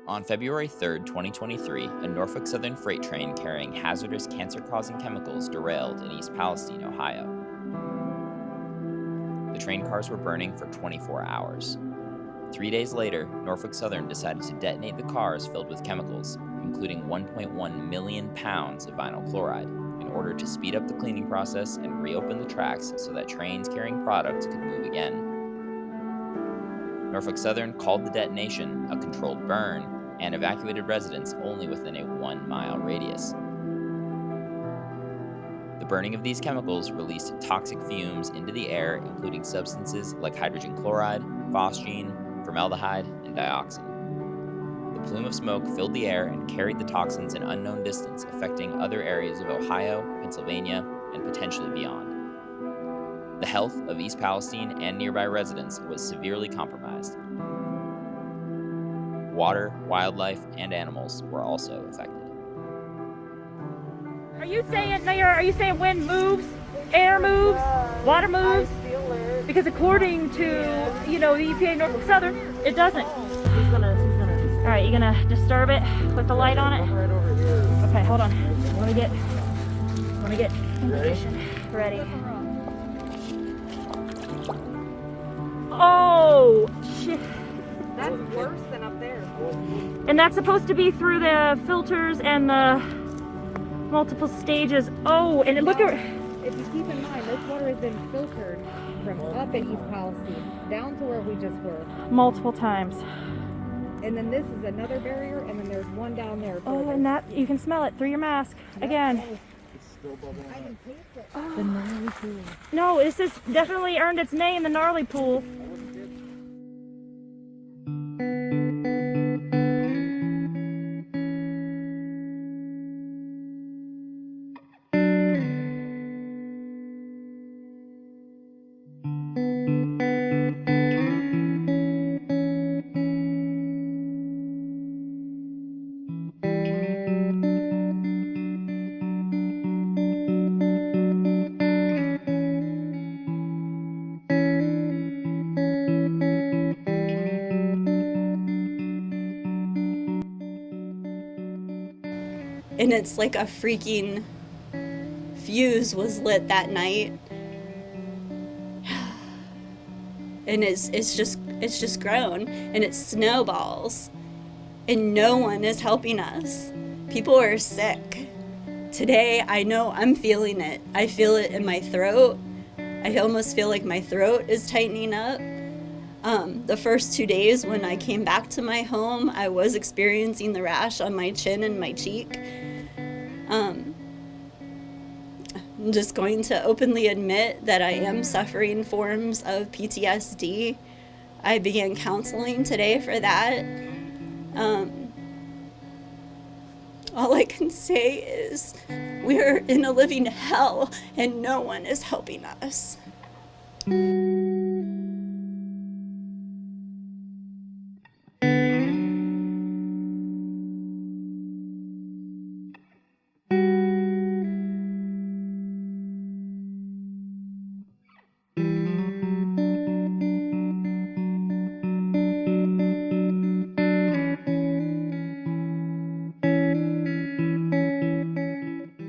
On February 3, 2023, a Norfolk Southern freight train carrying hazardous cancer-causing chemicals derailed in East Palestine, Ohio. The train cars were burning for 24 hours. 3 days later, Norfolk Southern decided to detonate the cars filled with chemicals, including 1.1 million pounds of vinyl chloride, in order to speed up the cleaning process and reopen the tracks so that trains carrying product could move again. Norfolk Southern called the detonation a controlled burn and evacuated residents only within a 1-mile radius. The burning of these chemicals released toxic fumes into the air, including substances like hydrogen chloride, phosgene, formaldehyde, and dioxin. The plume of smoke filled the air and carried the toxins an unknown distance, affecting other areas of Ohio, Pennsylvania, and potentially beyond. The health of East Palestine and nearby residents was severely compromised. Water, wildlife, and animals were also affected. Are you saying, Mayor, wind moves, air moves, water moves? I feel it. Because according to, the EPA Norfolk Southern, it doesn't. He's gonna. All right, you gonna disturb it with the light on it? Right over here. Okay, hold on. I wanna get in position. Ready. Oh, shit. That's worse than up there. And that's supposed to be through the filters and the multiple stages. Oh, and look at... If you keep in mind, this water has been filtered from up in East Palestine down to where we just were. multiple times. And then this is another barrier, and then there's one down there. Oh, and that, you can smell it through your mask. Again. I can taste it. Oh. The gnarly pool. No, this has definitely earned its name, the gnarly pool. And it's like a freaking fuse was lit that night. And it's just grown and it snowballs. And no one is helping us. People are sick. Today, I know I'm feeling it. I feel it in my throat. I almost feel like my throat is tightening up. The first 2 days when I came back to my home, I was experiencing the rash on my chin and my cheek. I'm just going to openly admit that I am suffering forms of PTSD. I began counseling today for that. All I can say is we're in a living hell and no one is helping us.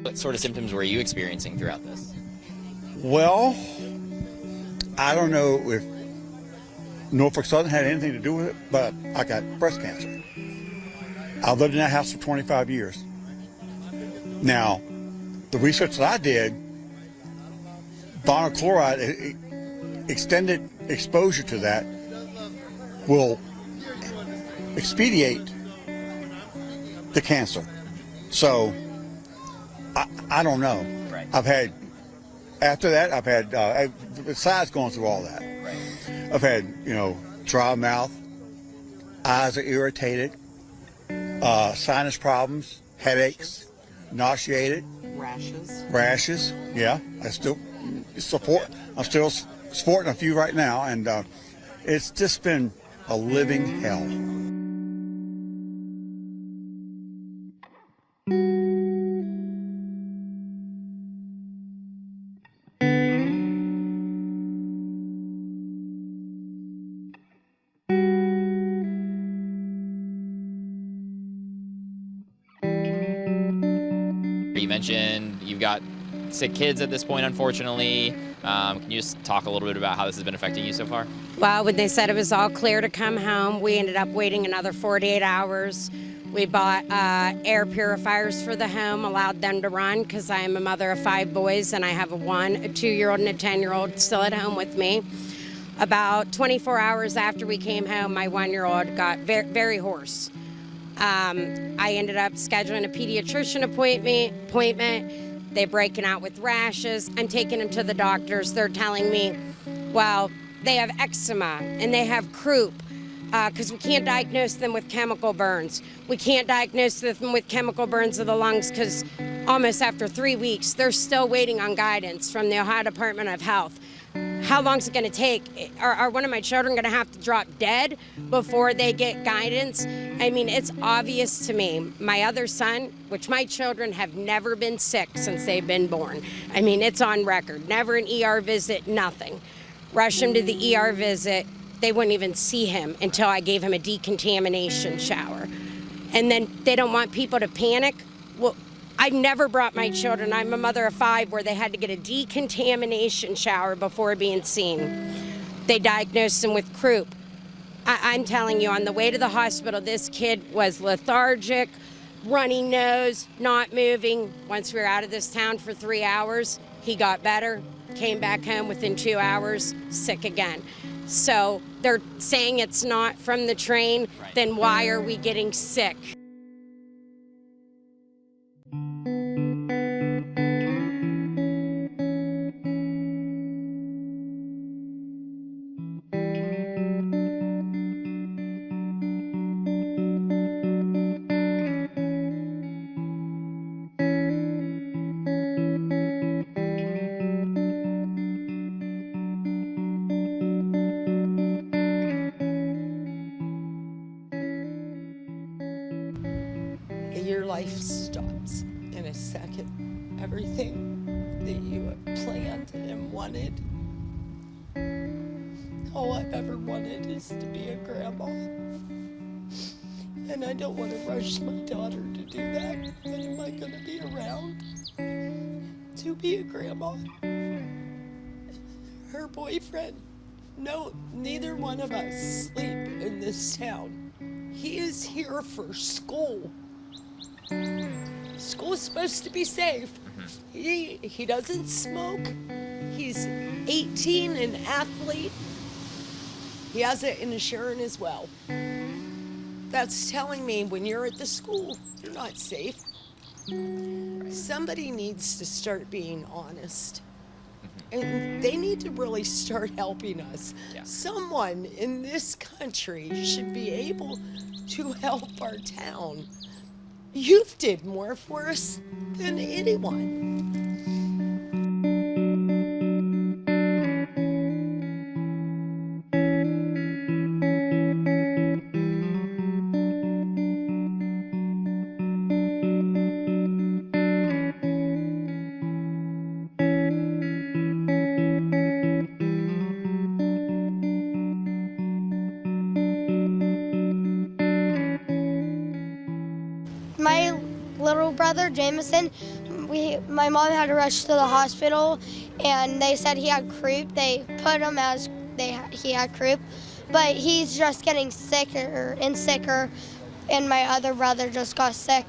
What sort of symptoms were you experiencing throughout this? Well, I don't know if Norfolk Southern had anything to do with it, but I got breast cancer. I lived in that house for 25 years. Now, the research that I did, vinyl chloride, extended exposure to that will expedite the cancer. So, I don't know. Right. After that, I've had, besides going through all that, Right. I've had, dry mouth, eyes are irritated, sinus problems, headaches, nauseated, rashes. Yeah, I'm still sporting a few right now, and it's just been a living hell. You mentioned you've got sick kids at this point, unfortunately. Can you just talk a little bit about how this has been affecting you so far? Well, when they said it was all clear to come home, we ended up waiting another 48 hours. We bought air purifiers for the home, allowed them to run because I am a mother of 5 boys and I have a 2-year-old and a 10-year-old still at home with me. About 24 hours after we came home, my 1-year-old got very hoarse. I ended up scheduling a pediatrician appointment. They're breaking out with rashes. I'm taking them to the doctors. They're telling me, well, they have eczema and they have croup because we can't diagnose them with chemical burns. We can't diagnose them with chemical burns of the lungs because almost after 3 weeks, they're still waiting on guidance from the Ohio Department of Health. How long is it going to take? Are one of my children going to have to drop dead before they get guidance? I mean, it's obvious to me. My other son, which my children have never been sick since they've been born. I mean, it's on record. Never an ER visit, nothing. Rush him to the ER visit. They wouldn't even see him until I gave him a decontamination shower. And then they don't want people to panic. Well, I never brought my children, I'm a mother of 5, where they had to get a decontamination shower before being seen. They diagnosed him with croup. I'm telling you, on the way to the hospital, this kid was lethargic, runny nose, not moving. Once we were out of this town for 3 hours, he got better, came back home within 2 hours, sick again. So they're saying it's not from the train, then why are we getting sick? Your life stops in a second. Everything that you have planned and wanted, all I've ever wanted is to be a grandma. And I don't want to rush my daughter to do that, but am I going to be around to be a grandma? Her boyfriend, no, neither one of us sleep in this town. He is here for school. School's supposed to be safe. He doesn't smoke. He's 18, an athlete. He has an insurance as well. That's telling me when you're at the school, you're not safe. Somebody needs to start being honest. And they need to really start helping us. Yeah. Someone in this country should be able to help our town. You've did more for us than anyone. My little brother, Jameson, my mom had to rush to the hospital, and they said he had croup. They put him as he had croup, but he's just getting sicker and sicker, and my other brother just got sick.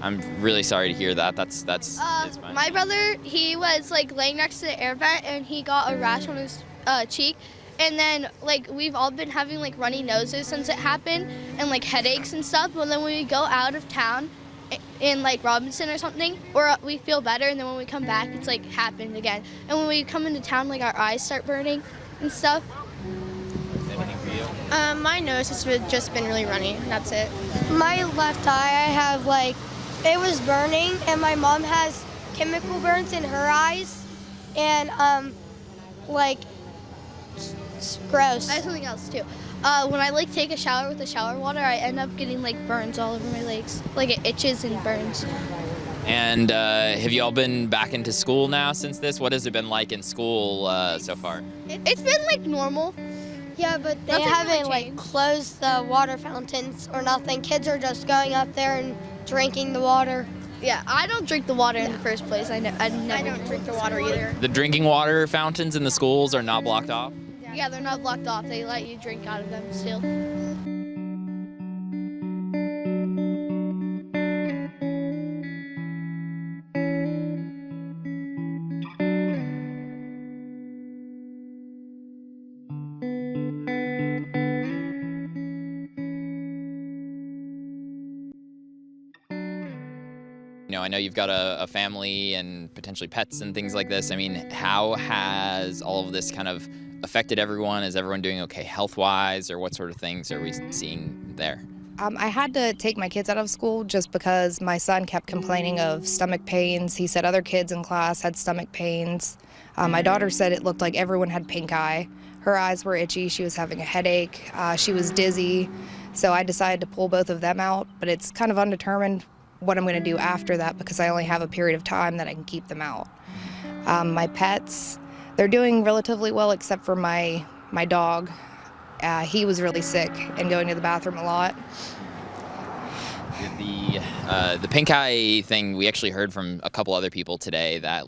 I'm really sorry to hear that. That's it's fine. My brother, he was like laying next to the air vent, and he got a rash on his cheek. And then, like, we've all been having, like, runny noses since it happened and, like, headaches and stuff. But then when we go out of town in, like, Robinson or something, or we feel better, and then when we come back, it's, like, happened again. And when we come into town, like, our eyes start burning and stuff. Anything for you? My nose has just been really runny. That's it. My left eye, I have, like, it was burning, and my mom has chemical burns in her eyes, and, like, it's gross. I have something else, too. When I, like, take a shower with the shower water, I end up getting, like, burns all over my legs. Like, it itches and burns. And have you all been back into school now since this? What has it been like in school so far? It's been, like, normal. Yeah, but they Nothing haven't, really like, changed. closed the water fountains or nothing. Kids are just going up there and drinking the water. Yeah, I don't drink the water in the first place. I don't drink the water either. The drinking water fountains in the schools are not blocked off? Yeah, they're not blocked off. They let you drink out of them still. I know you've got a family and potentially pets and things like this. I mean, how has all of this kind of affected everyone? Is everyone doing okay health-wise, or what sort of things are we seeing there? I had to take my kids out of school just because my son kept complaining of stomach pains. He said other kids in class had stomach pains. My daughter said it looked like everyone had pink eye. Her eyes were itchy. She was having a headache. She was dizzy. So I decided to pull both of them out, but it's kind of undetermined what I'm going to do after that because I only have a period of time that I can keep them out. My pets, they're doing relatively well except for my dog. He was really sick and going to the bathroom a lot. The pink eye thing, we actually heard from a couple other people today that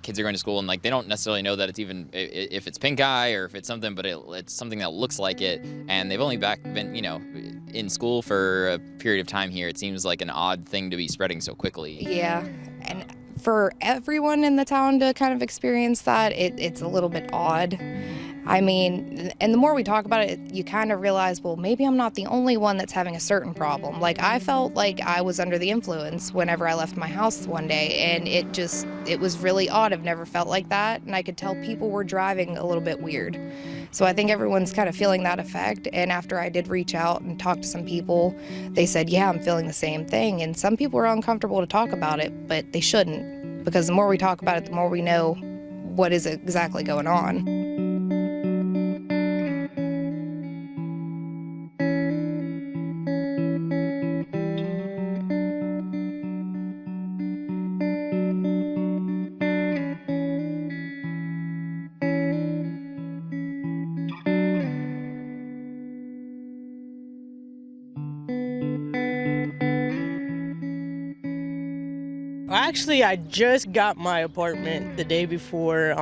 kids are going to school and they don't necessarily know that it's even if it's pink eye or if it's something, but it's something that looks like it, and they've only been in school for a period of time here. It seems like an odd thing to be spreading so quickly. Yeah, and for everyone in the town to kind of experience that, it's a little bit odd. I mean, and the more we talk about it, you kind of realize, well, maybe I'm not the only one that's having a certain problem. I felt like I was under the influence whenever I left my house one day, and it was really odd. I've never felt like that, and I could tell people were driving a little bit weird. So I think everyone's kind of feeling that effect, and after I did reach out and talk to some people, they said, yeah, I'm feeling the same thing, and some people are uncomfortable to talk about it, but they shouldn't, because the more we talk about it, the more we know what is exactly going on. Actually, I just got my apartment the day before,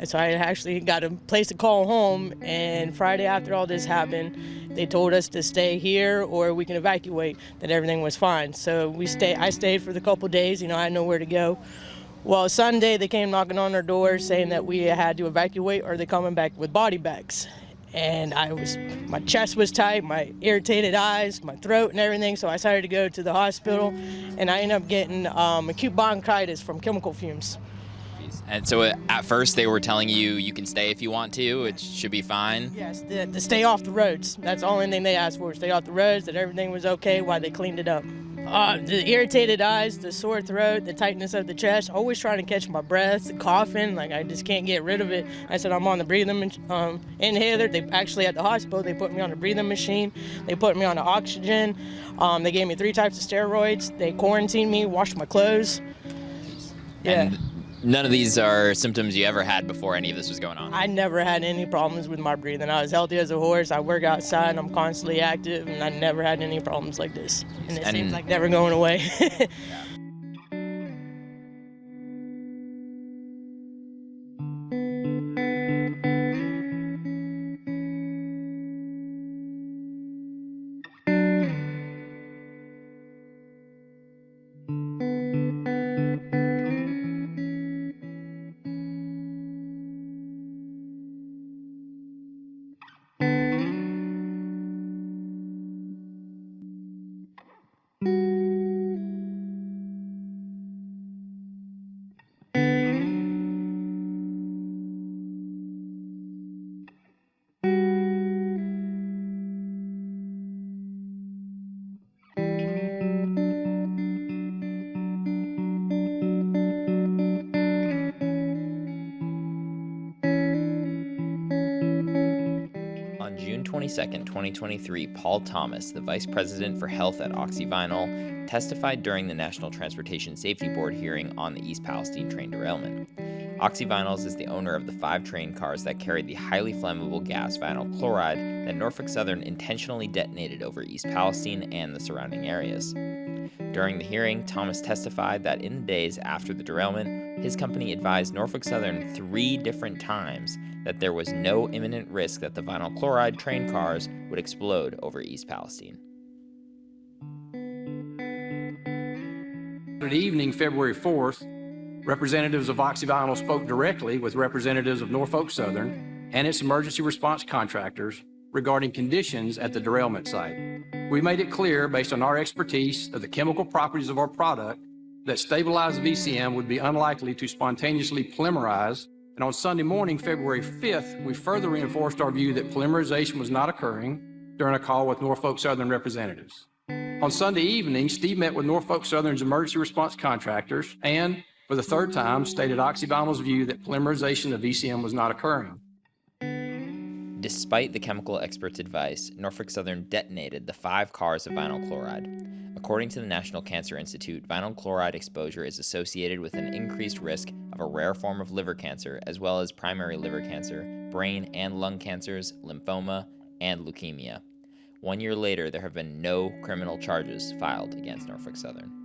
so I actually got a place to call home, and Friday after all this happened, they told us to stay here or we can evacuate, that everything was fine. So I stayed for the couple days, I had nowhere to go. Well, Sunday they came knocking on our door saying that we had to evacuate or they're coming back with body bags. And my chest was tight, my irritated eyes, my throat and everything, so I decided to go to the hospital, and I ended up getting acute bronchitis from chemical fumes. And so at first they were telling you can stay if you want to, it should be fine? Yes, to stay off the roads. That's the only thing they asked for, stay off the roads, that everything was okay while they cleaned it up. The irritated eyes, the sore throat, the tightness of the chest, always trying to catch my breath, the coughing, I just can't get rid of it. I said I'm on the breathing inhaler. They actually at the hospital, they put me on a breathing machine. They put me on the oxygen. They gave me 3 types of steroids. They quarantined me, washed my clothes. Yeah. And none of these are symptoms you ever had before any of this was going on? I never had any problems with my breathing. I was healthy as a horse. I work outside. I'm constantly active, and I never had any problems like this. And it seems like never going away. Yeah. On June 22nd, 2023, Paul Thomas, the Vice President for Health at Oxyvinyl, testified during the National Transportation Safety Board hearing on the East Palestine train derailment. Oxyvinyls is the owner of the 5 train cars that carried the highly flammable gas vinyl chloride that Norfolk Southern intentionally detonated over East Palestine and the surrounding areas. During the hearing, Thomas testified that in the days after the derailment, his company advised Norfolk Southern 3 different times that there was no imminent risk that the vinyl chloride train cars would explode over East Palestine. Saturday evening, February 4th, representatives of OxyVinyl spoke directly with representatives of Norfolk Southern and its emergency response contractors regarding conditions at the derailment site. We made it clear, based on our expertise of the chemical properties of our product, that stabilized VCM would be unlikely to spontaneously polymerize. And on Sunday morning, February 5th, we further reinforced our view that polymerization was not occurring during a call with Norfolk Southern representatives. On Sunday evening, Steve met with Norfolk Southern's emergency response contractors and, for the 3rd time, stated OxyVinyl's view that polymerization of VCM was not occurring. Despite the chemical experts' advice, Norfolk Southern detonated the 5 cars of vinyl chloride. According to the National Cancer Institute, vinyl chloride exposure is associated with an increased risk of a rare form of liver cancer, as well as primary liver cancer, brain and lung cancers, lymphoma, and leukemia. 1 year later, there have been no criminal charges filed against Norfolk Southern.